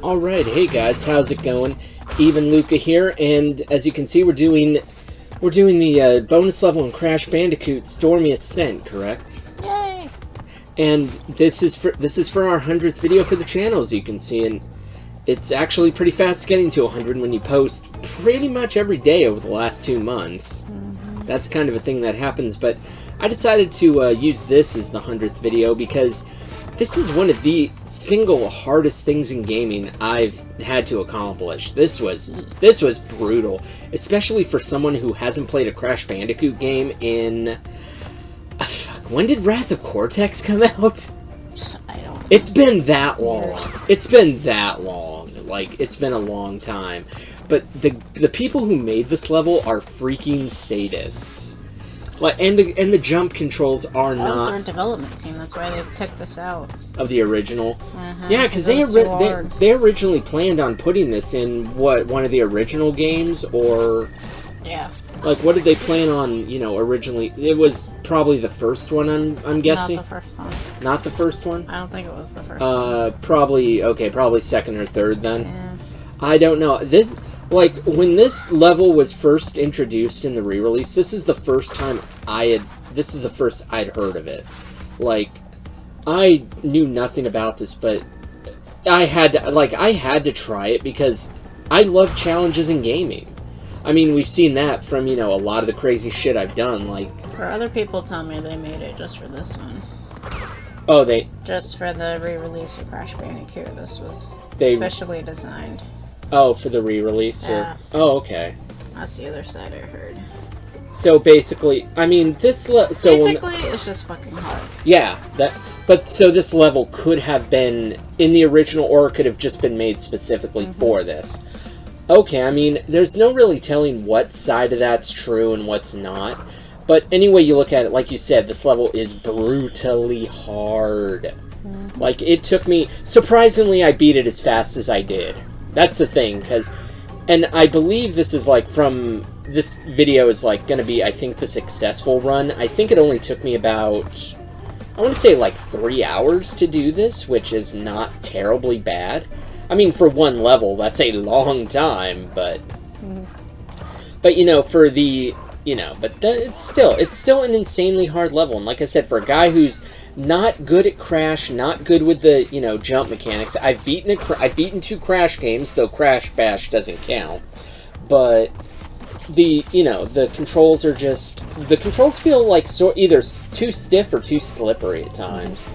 Alright, hey guys, how's it going? Even Luca here, and as you can see, we're doing the bonus level in Crash Bandicoot Stormy Ascent, correct? Yay! And this is for our 100th video for the channel, as you can see, and it's actually pretty fast getting to 100 when you post pretty much every day over the last 2 months. That's kind of a thing that happens, but I decided to use this as the 100th video because this is one of the single hardest things in gaming I've had to accomplish. This was brutal, especially for someone who hasn't played a Crash Bandicoot game in... when did Wrath of Cortex come out? I don't know. It's been that long. It's been that long. Like, it's been a long time. But the people who made this level are freaking sadists. Like, and the jump controls are That was not their development team. That's why they took this out. of the original. Yeah, because they originally planned on putting this in one of the original games, or like what did they plan on? You know, originally it was probably the first one. I'm guessing. Not the first one. Not the first one. I don't think it was the first one. Probably second or third then. Yeah. I don't know. Like, when this level was first introduced in the re-release, this is the first time this is the first I'd heard of it. Like, I knew nothing about this, but I had to try it because I love challenges in gaming. I mean, we've seen that from, you know, a lot of the crazy shit I've done, like... For other people tell me they made it just for this one. Oh, they... Just for the re-release of Crash Bandicoot. This was specially designed. Oh, for the re-release? Yeah. Oh, okay. That's the other side I heard. So basically, I mean, basically, it's just fucking hard. Yeah, so this level could have been in the original, or it could have just been made specifically for this. Okay, I mean, there's no really telling what side of that's true and what's not. But anyway you look at it, like you said, this level is brutally hard. Like, it took me... Surprisingly, I beat it as fast as I did. That's the thing, and I believe this is, like, this video is, like, gonna be, I think, the successful run. I think it only took me about, I want to say, like, 3 hours to do this, which is not terribly bad. I mean, for one level, that's a long time, but... But, you know, for the... You know, but it's still an insanely hard level, and like I said, for a guy who's not good at Crash, not good with the, you know, jump mechanics, I've beaten 2 Crash games, though Crash Bash doesn't count, but the controls are just, the controls feel like either too stiff or too slippery at times.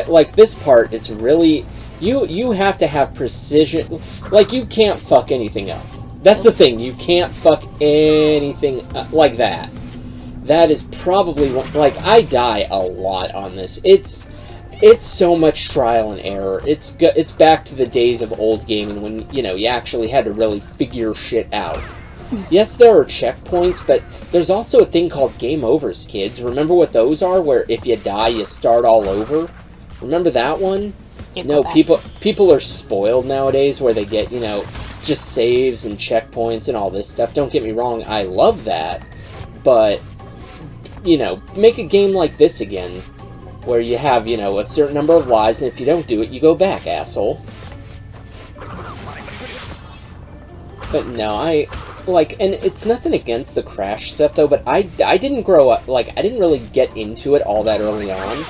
Like this part, it's really, you have to have precision, like you can't fuck anything up. That's the thing, you can't fuck anything like that. That is probably like, I die a lot on this. It's so much trial and error. It's back to the days of old gaming when, you know, you actually had to really figure shit out. Yes, there are checkpoints, but there's also a thing called game overs, kids. Remember what those are, where if you die, you start all over? Remember that one? No, people are spoiled nowadays where they get, you know, just saves and checkpoints and all this stuff. Don't get me wrong, I love that, but, you know, make a game like this again, where you have, you know, a certain number of lives, and if you don't do it, you go back, asshole. But no, and it's nothing against the Crash stuff, though, but I didn't grow up, like, I didn't really get into it all that early on.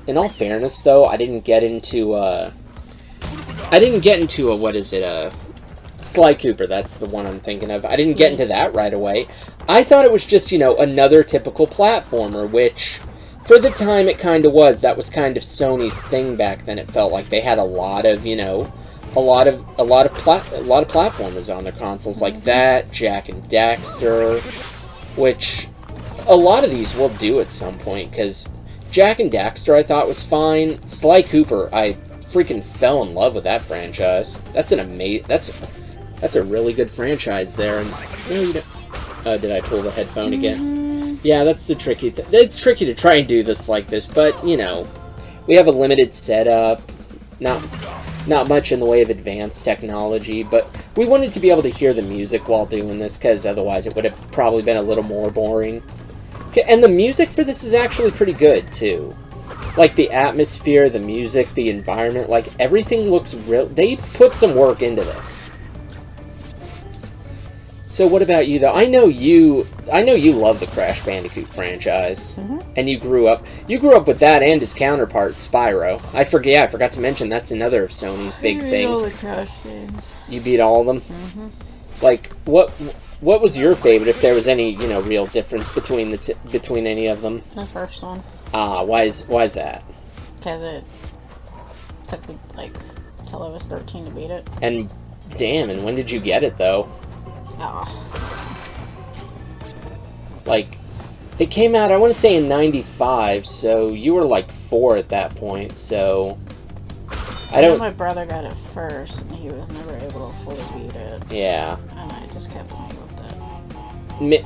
In all fairness, though, I didn't get into, what is it, Sly Cooper, that's the one I'm thinking of. I didn't get into that right away. I thought it was just, you know, another typical platformer, which, for the time it kind of was. That was kind of Sony's thing back then. It felt like they had a lot of, you know, a lot of platformers on their consoles, like that, Jak and Daxter, which a lot of these will do at some point, because Jak and Daxter I thought was fine. Sly Cooper, I freaking fell in love with that franchise. That's a really good franchise there. And no, you don't. Did I pull the headphone again? Yeah, that's the tricky thing. It's tricky to try and do this like this, but you know, we have a limited setup. Not much in the way of advanced technology, but we wanted to be able to hear the music while doing this, because otherwise it would have probably been a little more boring. And the music for this is actually pretty good too. Like, the atmosphere, the music, the environment, like, everything looks real. They put some work into this. So what about you, though? I know you love the Crash Bandicoot franchise, and you grew up with that and his counterpart, Spyro. I forgot to mention that's another of Sony's big things. All the Crash games. You beat all of them. Like, what was your favorite? If there was any, real difference between between any of them? The first one. Why is that? Because it took me till I was 13 to beat it. And damn, and when did you get it though? Like, it came out, I want to say in 95, so you were like 4 at that point, so... I know my brother got it first, and he was never able to fully beat it. Yeah. And I just kept playing with it.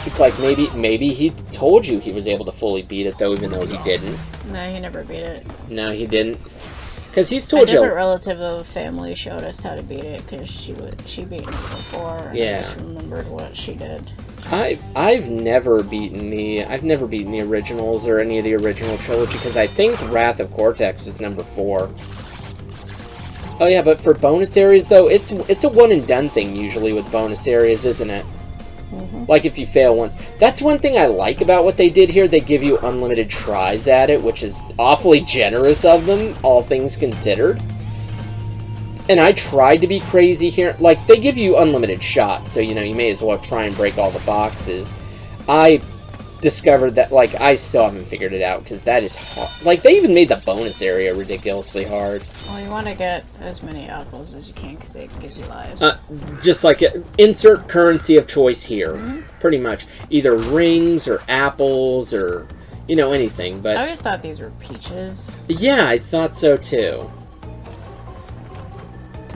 It's like, maybe he told you he was able to fully beat it, though, even though he didn't. No, he never beat it. No, he didn't. Because he's told you... A different relative of the family showed us how to beat it, because she beat it before, and I just remembered what she did. I've never beaten the originals or any of the original trilogy, because I think Wrath of Cortex is number 4. Oh yeah, but for bonus areas, though, it's a one-and-done thing, usually, with bonus areas, isn't it? Like, if you fail once. That's one thing I like about what they did here. They give you unlimited tries at it, which is awfully generous of them, all things considered. And I tried to be crazy here. Like, they give you unlimited shots, so, you may as well try and break all the boxes. I discovered that, like, I still haven't figured it out, because that is hard. Like, they even made the bonus area ridiculously hard. Well, you want to get as many apples as you can, because it gives you lives. Just like, insert currency of choice here. Pretty much. Either rings, or apples, or, anything, but... I always thought these were peaches. Yeah, I thought so, too.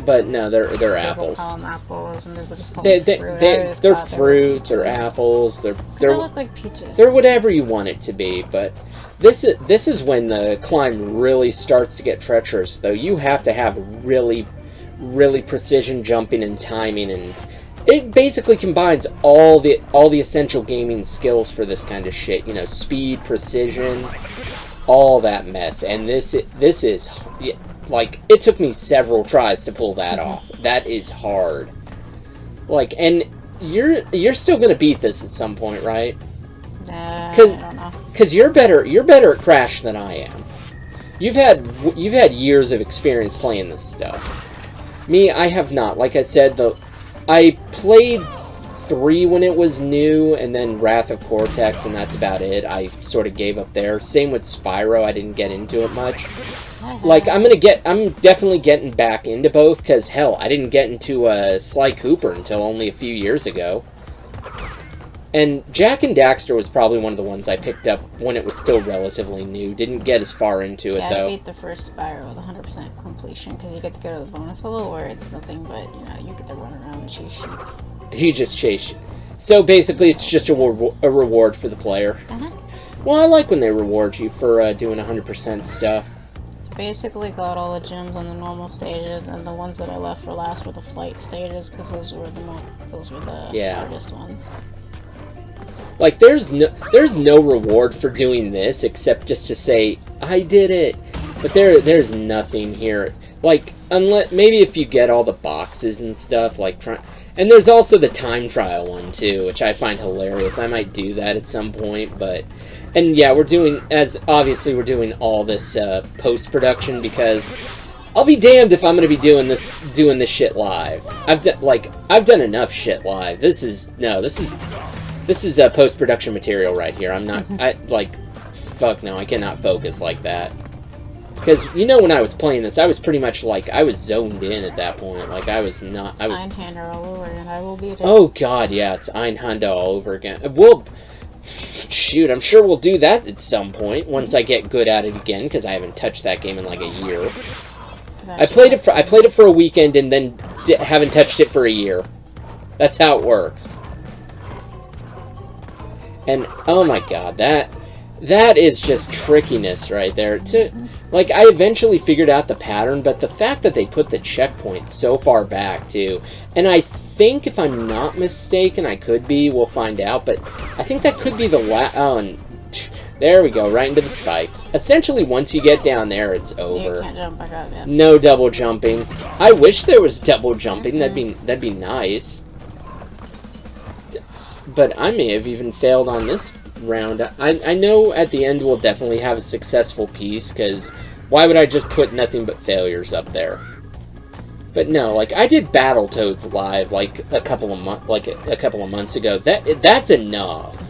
But no, they're apples. Call them apples, and just call them fruit. They're fruits or apples. They look like peaches. They're whatever you want it to be. But this is when the climb really starts to get treacherous. Though you have to have really, really precision jumping and timing, and it basically combines all the essential gaming skills for this kind of shit. Speed, precision, all that mess. And this is. Like, it took me several tries to pull that off. That is hard. Like, and you're still gonna beat this at some point, right? I don't know. Because you're better at Crash than I am. You've had years of experience playing this stuff. Me, I have not. Like I said, I played 3 when it was new, and then Wrath of Cortex, and that's about it. I sort of gave up there. Same with Spyro. I didn't get into it much. Like, I'm definitely getting back into both, because, hell, I didn't get into Sly Cooper until only a few years ago. And Jak and Daxter was probably one of the ones I picked up when it was still relatively new. Didn't get as far into it, though. I beat the first Spyro with 100% completion, because you get to go to the bonus level, where it's nothing but, you get to run around and chase sheep. You just chase. So, basically, it's just a reward for the player. Well, I like when they reward you for doing 100% stuff. Basically got all the gems on the normal stages, and the ones that I left for last were the flight stages, because those were the hardest ones. Like, there's no reward for doing this except just to say I did it. But there's nothing here. Like, unless maybe if you get all the boxes and stuff, like and there's also the time trial one too, which I find hilarious. I might do that at some point, but. And yeah, we're doing all this post-production, because I'll be damned if I'm going to be doing this shit live. I've done enough shit live. This is post-production material right here. I'm not fuck no, I cannot focus like that. Because when I was playing this, I was pretty much I was zoned in at that point. Like I was. Einhander all over again. I will beat it. Oh god, yeah, it's Einhander all over again. Shoot, I'm sure we'll do that at some point once I get good at it again, because I haven't touched that game in like a year. I played it for a weekend and then haven't touched it for a year. That's how it works. And oh my god, that is just trickiness right there. Like, I eventually figured out the pattern, but the fact that they put the checkpoint so far back too, and I think, if I'm not mistaken, I could be, we'll find out, but I think that could be the There we go, right into the spikes. Essentially, once you get down there, it's over. You can't jump back up yet. No double jumping. I wish there was double jumping. That'd be nice. But I may have even failed on this round. I know at the end we'll definitely have a successful piece, because why would I just put nothing but failures up there? But no, like, I did Battletoads live like a couple of months ago. That's enough.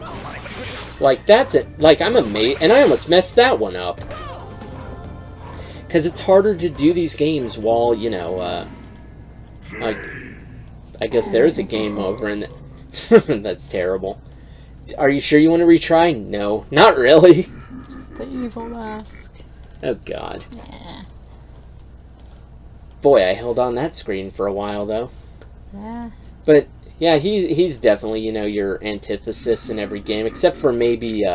Like, that's it. Like, I'm amazed, and I almost messed that one up. Because it's harder to do these games while, you know, like, I guess there's a game over, and that's terrible. Are you sure you want to retry? No, not really. It's the evil mask. Oh, God. Yeah. Boy, I held on that screen for a while, though. Yeah. But... yeah, he's definitely, you know, your antithesis in every game, except for maybe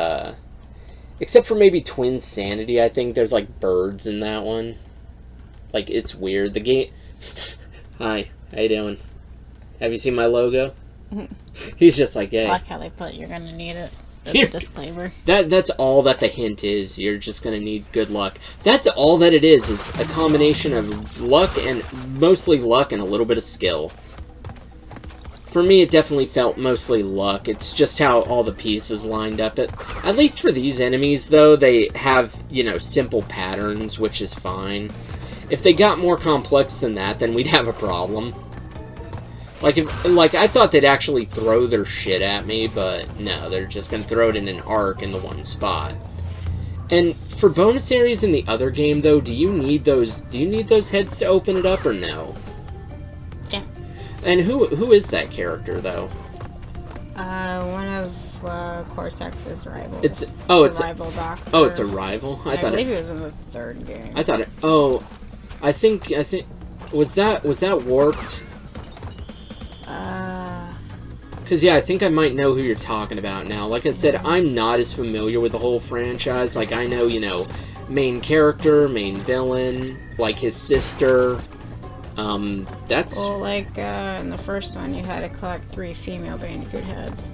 Twin Sanity. I think there's like birds in that one. Like, it's weird. The game. Hi, how you doing? Have you seen my logo? He's just like, hey. I like how they put "you're gonna need it" as a disclaimer. That's all that the hint is. You're just gonna need good luck. That's all that it is a combination of luck and mostly luck and a little bit of skill. For me, it definitely felt mostly luck. It's just how all the pieces lined up. At least for these enemies, though, they have, you know, simple patterns, which is fine. If they got more complex than that, then we'd have a problem. Like, I thought they'd actually throw their shit at me, but no, they're just gonna throw it in an arc in the one spot. And for bonus areas in the other game, though, do you need those heads to open it up, or no? Yeah. And who is that character, though? One of Cortex's rivals. It's a rival doctor. Oh, it's a rival. I believe it was in the third game. I thought it. Oh, I think was that Warped? Because yeah, I think I might know who you're talking about now. Like I said, I'm not as familiar with the whole franchise. Like, I know, you know, main character, main villain, like his sister. That's... well, like, in the first one, you had to collect 3 female Bandicoot heads.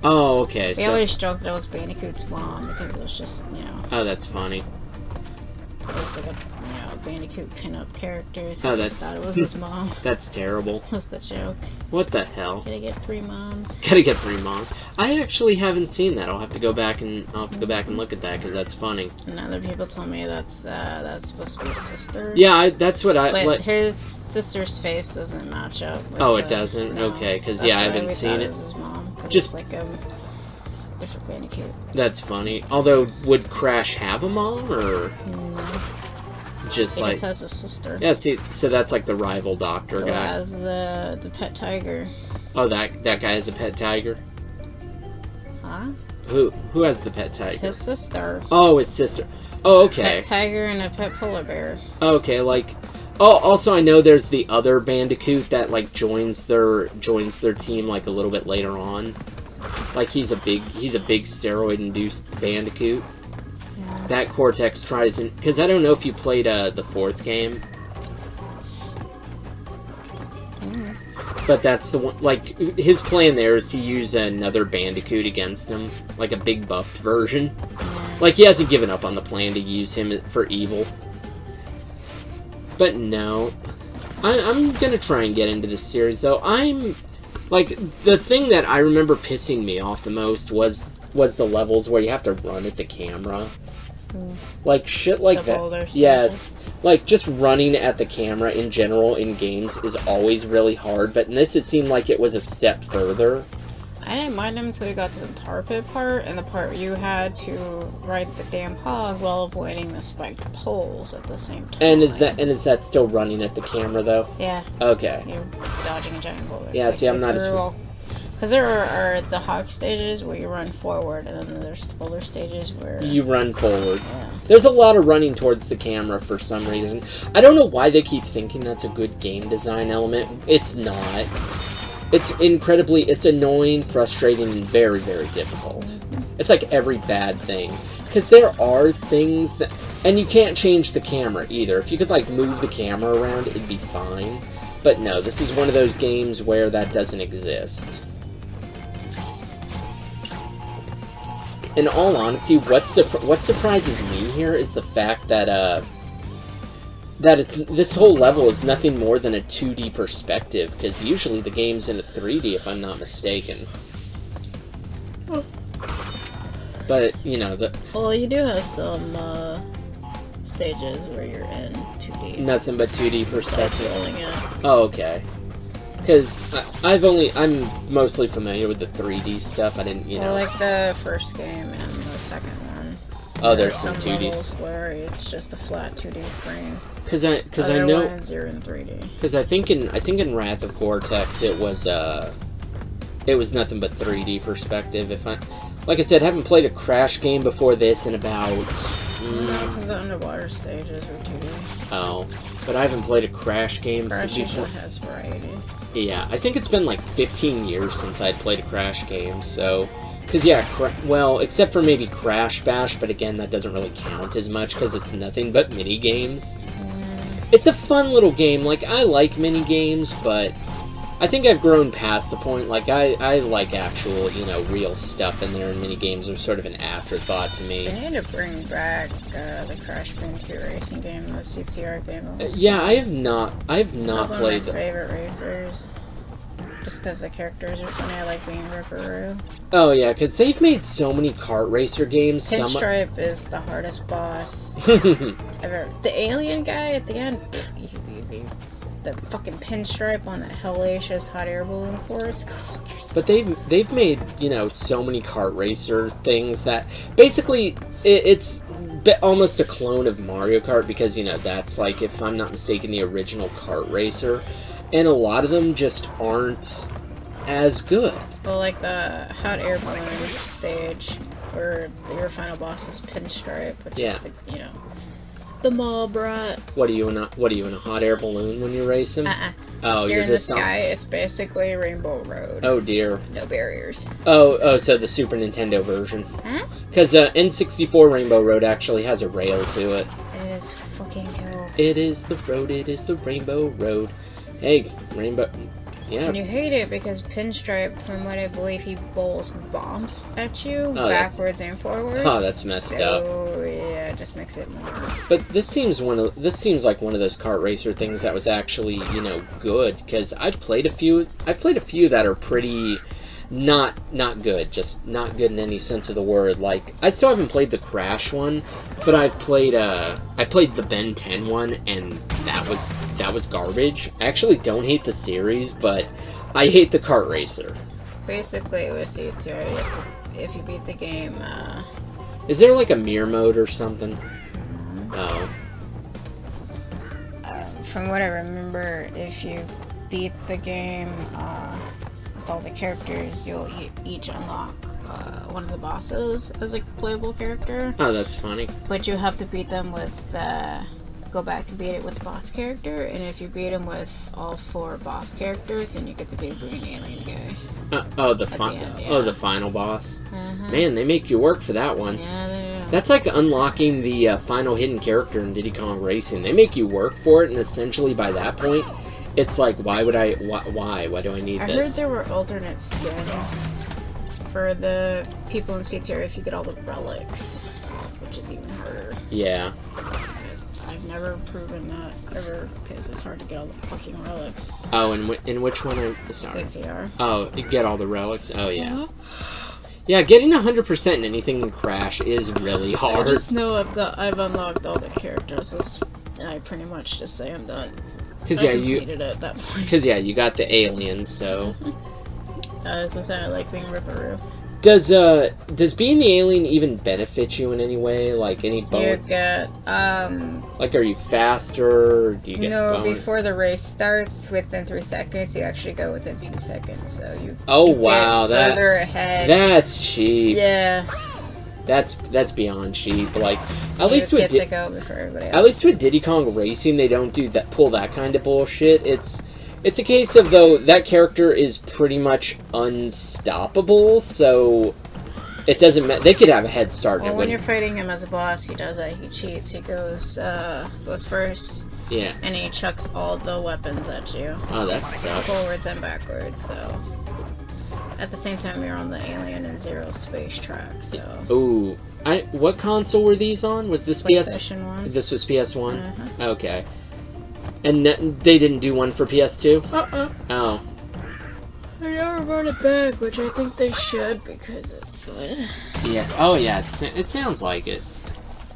Oh, okay. They always joked that it was Bandicoot's mom, because it was just, you know... oh, that's funny. It was like a, you know, Bandicoot pin-up character, so oh, I that's... just thought it was his mom. That's terrible. Was the joke. What the hell? Gotta get 3 moms. Gotta get 3 moms. I actually haven't seen that. I'll have to go back and look at that, because that's funny. And other people told me that's supposed to be his sister. Yeah, that's what I... but his sister's face doesn't match up with it doesn't? No. Okay, because yeah, I haven't seen it. Was his mom, just it's like a different Bandicoot. That's funny. Although, would Crash have a mom, or no? Just he like just has a sister. Yeah, see, so that's like the rival doctor Who guy. has the pet tiger. Oh, that guy has a pet tiger. Huh? Who has the pet tiger? His sister. Oh, his sister. Oh, okay. Pet tiger and a pet polar bear. Okay, like. Oh, also I know there's the other Bandicoot that like joins their team like a little bit later on. Like he's a big steroid-induced Bandicoot. Yeah. That Cortex tries in, because I don't know if you played the 4th game. But that's the one, like, his plan there is to use another Bandicoot against him. Like a big buffed version. Yeah. Like, he hasn't given up on the plan to use him for evil. But no. I'm gonna try and get into this series, though. Like, the thing that I remember pissing me off the most was the levels where you have to run at the camera. Like, shit like that. Yes. Like, just running at the camera in general in games is always really hard, but in this it seemed like it was a step further. I didn't mind him until we got to the tar pit part, and the part where you had to ride the damn hog while avoiding the spiked poles at the same time. And is that still running at the camera, though? Yeah. Okay. You're dodging a giant bullet. Yeah, see, I'm not as... because there are the hog stages where you run forward, and then there's the boulder stages where... you run forward. Yeah. There's a lot of running towards the camera for some reason. I don't know why they keep thinking that's a good game design element. It's not. It's annoying, frustrating, and very, very difficult. It's like every bad thing. Because there are things that... and you can't change the camera either. If you could, like, move the camera around, it'd be fine. But no, this is one of those games where that doesn't exist. in all honesty, what surprises me here is the fact that this whole level is nothing more than a 2D perspective, because usually the game's in a 3D, if I'm not mistaken. But, you know, Well, you do have some, stages where you're in 2D. Nothing but 2D perspective. It. Oh, okay. Because I'm mostly familiar with the 3D stuff. I didn't, you know. Well, like the first game and the second one. Oh, there's some 2D. Levels where it's just a flat 2D screen. Because I know. Ones you're in 3D. Because I think in Wrath of Gore-Tex it was nothing but 3D perspective. Like I said, I haven't played a Crash game before this in about... No, because the underwater stages are 2D. Oh, but I haven't played a Crash game Crash since before. has variety. Yeah, I think it's been like 15 years since I'd played a Crash game, so... Because, yeah, well, except for maybe Crash Bash, but again, that doesn't really count as much because it's nothing but mini-games. It's a fun little game. Like, I like mini-games, but I think I've grown past the point. Like, I like actual, you know, real stuff in there, and mini-games are sort of an afterthought to me. They need to bring back the Crash Bandicoot racing game, the CTR game. Yeah, I have not played them. Those are my favorite racers. Just because the characters are funny, I like being Ripperoo. Oh yeah, because they've made so many kart racer games. Pinstripe is the hardest boss ever. The alien guy at the end, he's easy. The fucking Pinstripe on that hellacious hot air balloon course. Go fuck yourself. But they've made, you know, so many kart racer things that basically it's almost a clone of Mario Kart, because, you know, that's like, if I'm not mistaken, the original kart racer. And a lot of them just aren't as good. Well, like the hot air balloon stage, where your final boss is Pinstripe, which is the, you know, the mob rat. What are you in a hot air balloon when you're racing? Oh, you're in the sky. It's basically Rainbow Road. Oh dear. No barriers. Oh, so the Super Nintendo version. Because N64 Rainbow Road actually has a rail to it. It is fucking hell. It is the road. It is the Rainbow Road. Hey, Rainbow. Yeah. And you hate it because Pinstripe, from what I believe, he bowls bombs at you backwards and forwards. Oh, that's messed up. So yeah, it just makes it more. But this seems like one of those kart racer things that was actually, you know, good, because I've played a few that are pretty not good, just not good in any sense of the word. Like, I still haven't played the Crash one, but I played the Ben 10 one, and that was garbage. I actually don't hate the series, but I hate the kart racer. Basically, with CTR, if you beat the game, is there like a mirror mode or something? Oh. From what I remember, if you beat the game, with all the characters, you'll each unlock one of the bosses as a playable character. Oh, that's funny. But you have to beat them with, go back and beat it with the boss character, and if you beat him with all 4 boss characters, then you get to be the green alien guy. The final boss. Man, they make you work for that one. Yeah, they do. That's like unlocking the final hidden character in Diddy Kong Racing. They make you work for it, and essentially by that point, it's like, why do I need this? I heard there were alternate skins for the people in CTR if you get all the relics, which is even harder. Yeah. I've never proven that ever, because it's hard to get all the fucking relics. Oh, in which one? Sorry. CTR. Oh, you get all the relics? Oh, yeah. Yeah, getting 100% in anything in Crash is really hard. I just know I've unlocked all the characters. I pretty much just say I'm done. Because you got the aliens, so. As I said, I like being Ripperoo. Does being the alien even benefit you in any way? Like any bonus? You get like, are you faster? Or do you get bonus? Before the race starts, within 3 seconds, you actually go within 2 seconds. So you. Wow, get further ahead. That's cheap. Yeah. That's beyond cheap. Like, at least with Diddy Kong Racing, they don't pull that kind of bullshit. It's a case of, though, that character is pretty much unstoppable, so it doesn't matter. They could have a head start. Well, when you're fighting him as a boss, he does that. He cheats. He goes first. Yeah. And he chucks all the weapons at you. Oh, that sucks. Forwards and backwards, so. at the same time, you're on the Alien and Zero space track, so... Ooh. What console were these on? Was this PlayStation 1. This was PS1? Uh-huh. Okay. And they didn't do one for PS2? Oh. I never brought it back, which I think they should, because it's good. Yeah. Oh, yeah. It sounds like it.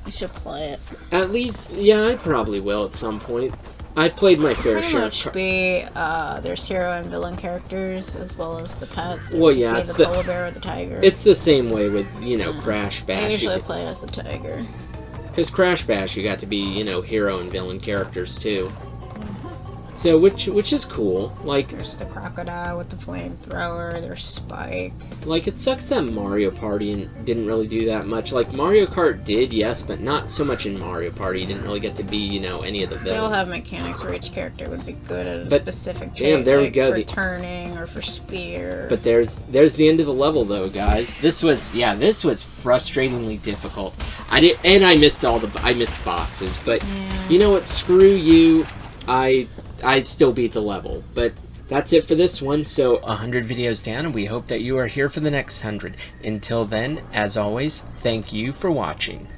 You should play it. At least, yeah, I probably will at some point. I played my fair Pretty share. much there's hero and villain characters, as well as the pets. Well, yeah, it's the polar bear or the tiger. It's the same way with, Crash Bash. I usually play as the tiger. Because Crash Bash, you got to be, hero and villain characters, too. So, which is cool. Like, there's the crocodile with the flamethrower, there's Spike. Like, it sucks that Mario Party didn't really do that much. Like, Mario Kart did, yes, but not so much in Mario Party. You didn't really get to be, any of the villains. They all have mechanics where each character would be good at a specific damn, there we go. For turning or for spear. But there's the end of the level, though, guys. This was frustratingly difficult. I missed boxes, but you know what? Screw you. I still beat the level, but that's it for this one. So 100 videos down, and we hope that you are here for the next 100. Until then, as always, thank you for watching.